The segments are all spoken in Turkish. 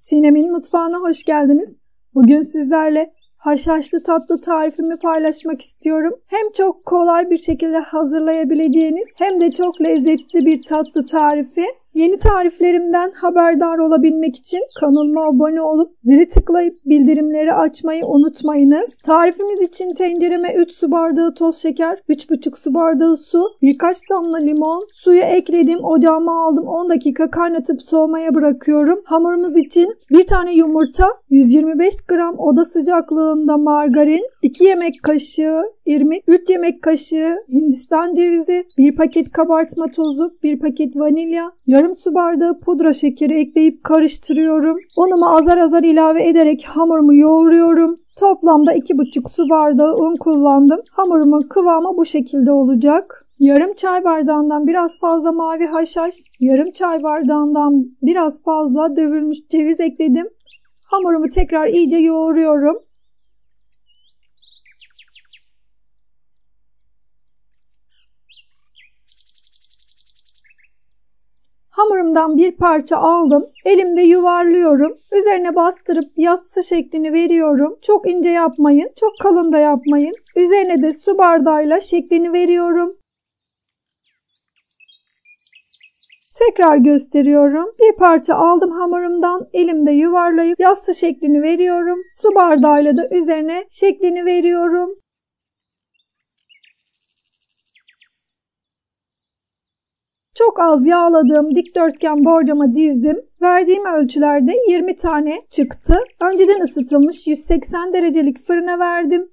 Sinem'in mutfağına hoş geldiniz. Bugün sizlerle haşhaşlı tatlı tarifimi paylaşmak istiyorum. Hem çok kolay bir şekilde hazırlayabileceğiniz hem de çok lezzetli bir tatlı tarifi. Yeni tariflerimden haberdar olabilmek için kanalıma abone olup zili tıklayıp bildirimleri açmayı unutmayınız. Tarifimiz için tencereme 3 su bardağı toz şeker, 3,5 su bardağı su, birkaç damla limon, suyu ekledim, ocağıma aldım, 10 dakika kaynatıp soğumaya bırakıyorum. Hamurumuz için 1 tane yumurta, 125 gram oda sıcaklığında margarin, 2 yemek kaşığı irmik, 3 yemek kaşığı hindistan cevizi, 1 paket kabartma tozu, 1 paket vanilya, yarım su bardağı pudra şekeri ekleyip karıştırıyorum. Unumu azar azar ilave ederek hamurumu yoğuruyorum. Toplamda 2,5 su bardağı un kullandım. Hamurumun kıvamı bu şekilde olacak. Yarım çay bardağından biraz fazla mavi haşhaş, yarım çay bardağından biraz fazla dövülmüş ceviz ekledim. Hamurumu tekrar iyice yoğuruyorum. Hamurumdan bir parça aldım. Elimde yuvarlıyorum. Üzerine bastırıp yassı şeklini veriyorum. Çok ince yapmayın. Çok kalın da yapmayın. Üzerine de su bardağıyla şeklini veriyorum. Tekrar gösteriyorum. Bir parça aldım hamurumdan. Elimde yuvarlayıp yassı şeklini veriyorum. Su bardağıyla da üzerine şeklini veriyorum. Çok az yağladığım dikdörtgen borcama dizdim. Verdiğim ölçülerde 20 tane çıktı. Önceden ısıtılmış 180 derecelik fırına verdim.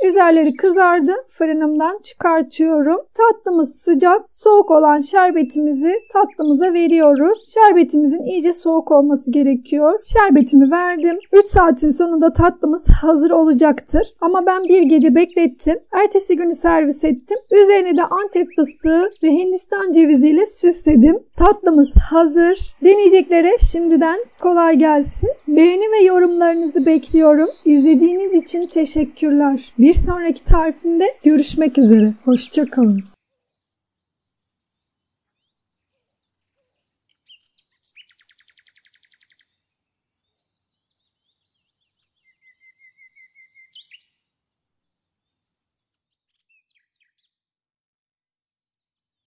Üzerleri kızardı. Fırınımdan çıkartıyorum. Tatlımız sıcak. Soğuk olan şerbetimizi tatlımıza veriyoruz. Şerbetimizin iyice soğuk olması gerekiyor. Şerbetimi verdim. 3 saatin sonunda tatlımız hazır olacaktır. Ama ben bir gece beklettim. Ertesi günü servis ettim. Üzerine de Antep fıstığı ve Hindistan ceviziyle süsledim. Tatlımız hazır. Deneyeceklere şimdiden kolay gelsin. Beğeni ve yorumlarınızı bekliyorum. İzlediğiniz için teşekkürler. Bir sonraki tarifimde görüşmek üzere. Hoşça kalın.